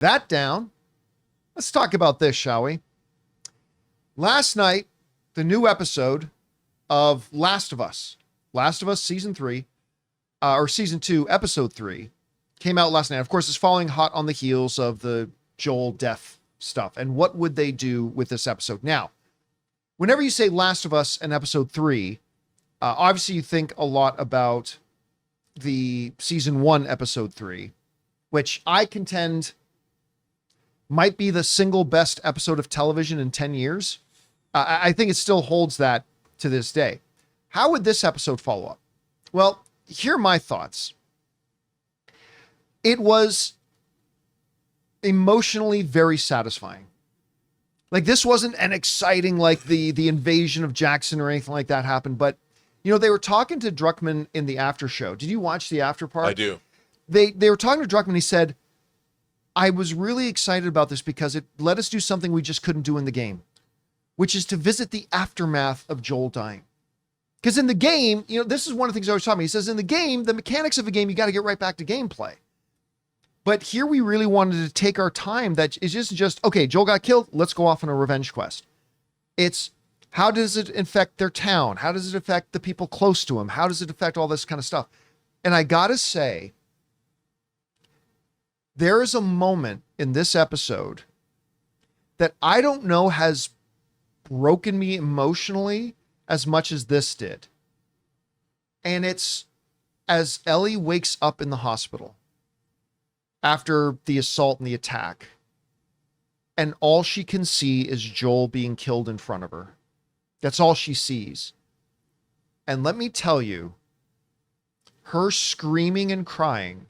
that down, let's talk about this, shall we? Last night, the new episode of Last of Us season 3, or season 2, episode 3, came out last night. Of course, it's following hot on the heels of the Joel death stuff. And what would they do with this episode? Now, whenever you say Last of Us and episode 3, obviously you think a lot about the season 1, episode 3, which I contend might be the single best episode of television in 10 years. I think it still holds that to this day. How would this episode follow up? Well, here are my thoughts. It was emotionally very satisfying. Like, this wasn't an exciting, like the invasion of Jackson or anything like that happened, but you know, they were talking to Druckmann in the after show. Did you watch the after part? I do. They were talking to Druckmann. He said, I was really excited about this because it let us do something we just couldn't do in the game, which is to visit the aftermath of Joel dying. Because in the game, you know, this is one of the things I was talking about. He says, in the game, the mechanics of the game, you got to get right back to gameplay. But here we really wanted to take our time. That is just, okay, Joel got killed. Let's go off on a revenge quest. It's, how does it affect their town? How does it affect the people close to him? How does it affect all this kind of stuff? And I got to say, there is a moment in this episode that I don't know has broken me emotionally as much as this did. And it's as Ellie wakes up in the hospital after the assault and the attack, and all she can see is Joel being killed in front of her. That's all she sees. And let me tell you, her screaming and crying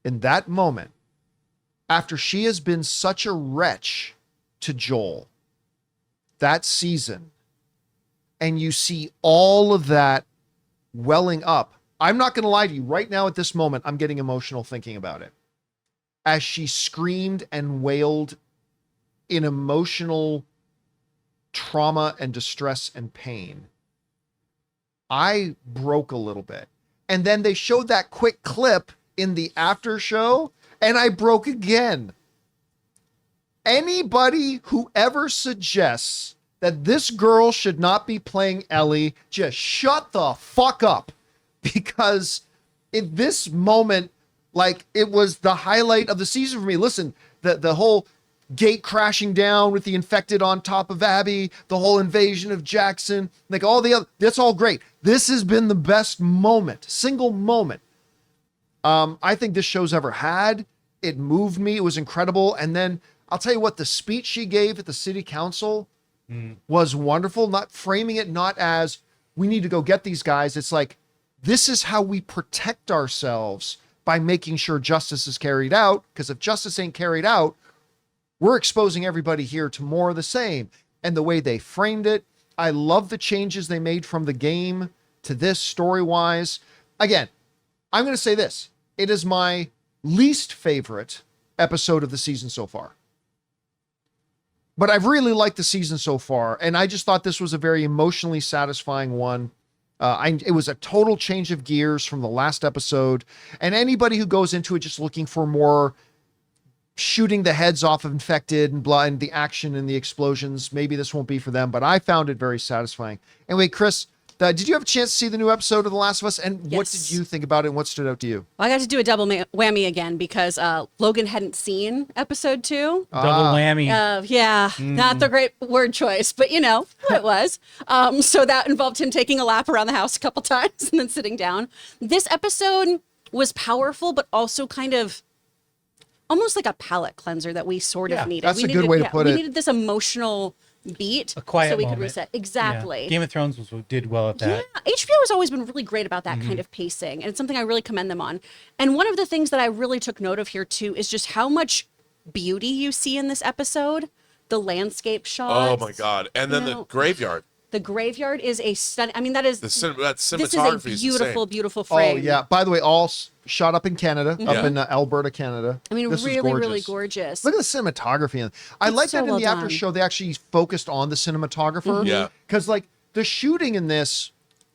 in that moment, after she has been such a wretch to Joel that season, and you see all of that welling up, I'm not going to lie to you, right now at this moment, I'm getting emotional thinking about it. As she screamed and wailed in emotional trauma and distress and pain, I broke a little bit. And then they showed that quick clip in the after show, and I broke again. Anybody who ever suggests that this girl should not be playing Ellie, just shut the fuck up. Because in this moment, like, it was the highlight of the season for me. Listen, the whole gate crashing down with the infected on top of Abby, the whole invasion of Jackson, like all the other, that's all great. This has been the best moment, single moment I think this show's ever had. It moved me. It was incredible. And then I'll tell you what, the speech she gave at the city council was wonderful. Not framing it not as we need to go get these guys. It's like, this is how we protect ourselves by making sure justice is carried out. Because if justice ain't carried out, we're exposing everybody here to more of the same. And the way they framed it, I love the changes they made from the game to this story-wise. Again, I'm going to say this. It is my least favorite episode of the season so far. But I've really liked the season so far. And I just thought this was a very emotionally satisfying one. It was a total change of gears from the last episode. And anybody who goes into it just looking for more shooting the heads off of infected and blah, and the action and the explosions, maybe this won't be for them, but I found it very satisfying. Anyway, Chris, did you have a chance to see the new episode of The Last of Us? And Yes. what did you think about it? And what stood out to you? Well, I got to do a double whammy again because Logan hadn't seen episode 2. Double whammy. Not the great word choice, but you know what it was. So that involved him taking a lap around the house a couple times and then sitting down. This episode was powerful, but also kind of almost like a palate cleanser that we sort of needed. That's a good way to put it. We needed this emotional beat A quiet so we moment. could reset. Exactly. Yeah. Game of Thrones did well at that. Yeah, HBO has always been really great about that kind of pacing, and it's something I really commend them on. And one of the things that I really took note of here too is just how much beauty you see in this episode. The landscape shots. Oh my God! And then the graveyard. The graveyard is a stunning. I mean, that is That cinematography this is a beautiful, beautiful frame. Oh, yeah. By the way, all shot up in Canada, Yeah. up in Alberta, Canada. I mean, This is really, gorgeous. really gorgeous. Look at the cinematography. I It's like so that in well the after done. show, they actually focused on the cinematographer. Yeah. Because, like, the shooting in this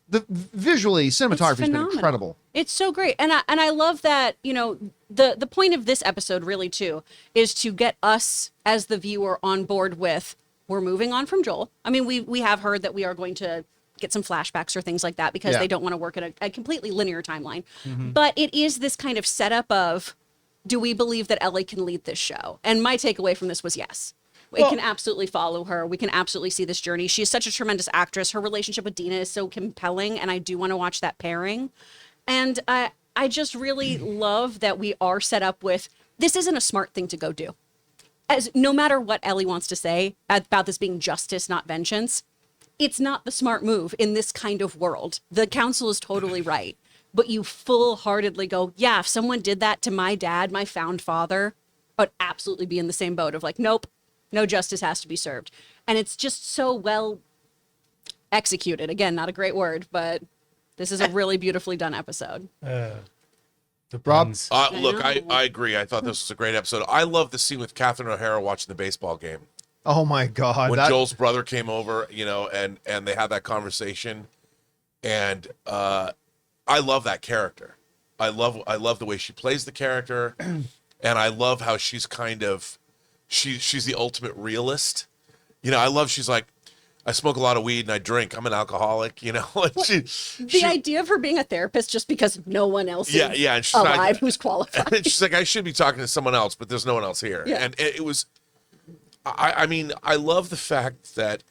the visually cinematography has been phenomenal. incredible. It's so great. And I love that, you know, the point of this episode really too is to get us as the viewer on board with we're moving on from Joel. I mean, we have heard that we are going to get some flashbacks or things like that because Yeah. they don't want to work in a completely linear timeline. But it is this kind of setup of, do we believe that Ellie can lead this show? And my takeaway from this was yes. It can absolutely follow her. We can absolutely see this journey. She is such a tremendous actress. Her relationship with Dina is so compelling, and I do want to watch that pairing. And I just really love that we are set up with, this isn't a smart thing to go do. As no matter what Ellie wants to say about this being justice, not vengeance, it's not the smart move in this kind of world. The council is totally right. But you full-heartedly go, yeah, if someone did that to my dad, my found father, I'd absolutely be in the same boat of like, nope, no justice has to be served. And it's just so well executed. Again, not a great word, but this is a really beautifully done episode. The Rob? puns. Look, know. I agree. I thought this was a great episode. I love the scene with Catherine O'Hara watching the baseball game. Oh my God. When that- Joel's brother came over, you know, and they had that conversation. And I love that character. I love the way she plays the character. And I love how she's kind of, she's the ultimate realist. You know, I love, she's like, I smoke a lot of weed and I drink. I'm an alcoholic, you know. The idea of her being a therapist just because no one else Yeah, is yeah, and she's alive not- who's qualified. And she's like, I should be talking to someone else, but there's no one else here. Yeah. And it was, I mean, I love the fact that,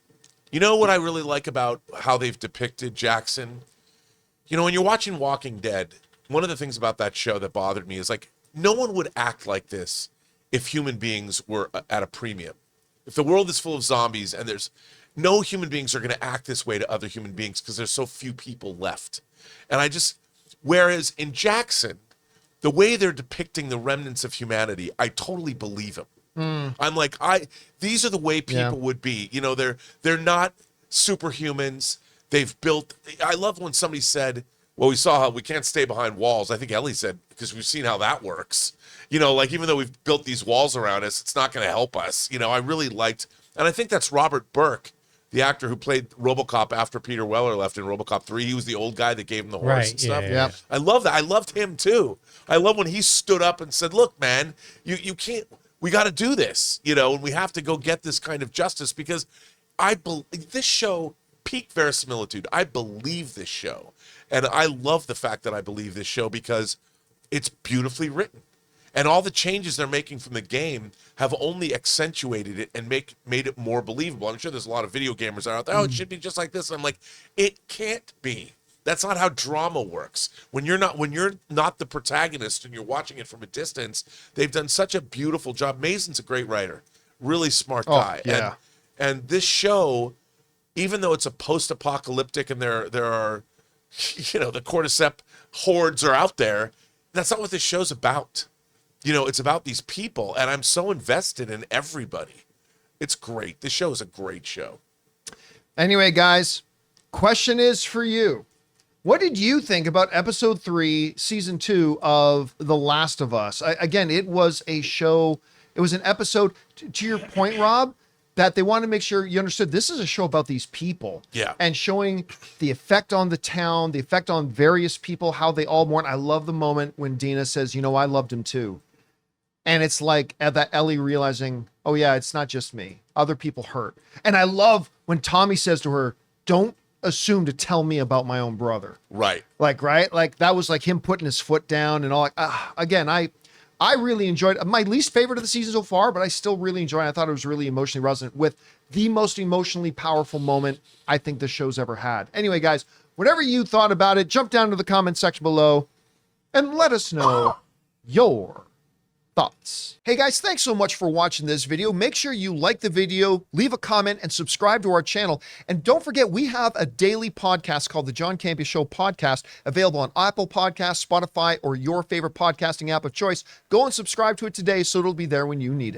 you know what I really like about how they've depicted Jackson? You know, when you're watching Walking Dead, one of the things about that show that bothered me is like, no one would act like this if human beings were at a premium. If the world is full of zombies and there's no human beings are going to act this way to other human beings because there's so few people left. And whereas in Jackson, the way they're depicting the remnants of humanity, I totally believe him. I'm like, these are the way people would be. You know, they're not superhumans. They've built, I love when somebody said, well, we saw how we can't stay behind walls. I think Ellie said, because we've seen how that works. You know, like even though we've built these walls around us, it's not going to help us. You know, I really liked, and I think that's Robert Burke, the actor who played RoboCop after Peter Weller left in RoboCop 3. He was the old guy that gave him the horse Right, and stuff. yeah. I love that. I loved him too. I love when he stood up and said, look, man, you can't, we got to do this, you know, and we have to go get this kind of justice because this show, peak verisimilitude. I believe this show. And I love the fact that I believe this show because it's beautifully written. And all the changes they're making from the game have only accentuated it and made it more believable. I'm sure there's a lot of video gamers out there, oh, it should be just like this. I'm like, it can't be. That's not how drama works. When you're not the protagonist and you're watching it from a distance, they've done such a beautiful job. Mason's a great writer, really smart guy. Yeah. And this show, even though it's a post-apocalyptic and there are, you know, the cordyceps hordes are out there, that's not what this show's about. You know, it's about these people, and I'm so invested in everybody. It's great. This show is a great show. Anyway, guys, question is for you. What did you think about episode 3, season 2 of The Last of Us? Again, it was a show. It was an episode, to your point, Rob, that they wanted to make sure you understood this is a show about these people. Yeah. And showing the effect on the town, the effect on various people, how they all mourn. I love the moment when Dina says, you know, I loved him too. And it's like that Ellie realizing, oh yeah, it's not just me. Other people hurt. And I love when Tommy says to her, don't assume to tell me about my own brother. Right. Like, right? Like that was like him putting his foot down and all. Like, again, I really enjoyed my least favorite of the season so far, but I still really enjoyed it. I thought it was really emotionally resonant with the most emotionally powerful moment I think the show's ever had. Anyway, guys, whatever you thought about it, jump down to the comment section below and let us know your thoughts. Hey guys, thanks so much for watching this video. Make sure you like the video, leave a comment, and subscribe to our channel. And don't forget, we have a daily podcast called the John Campea Show podcast, available on Apple Podcasts, Spotify, or your favorite podcasting app of choice. Go and subscribe to it today so it'll be there when you need it.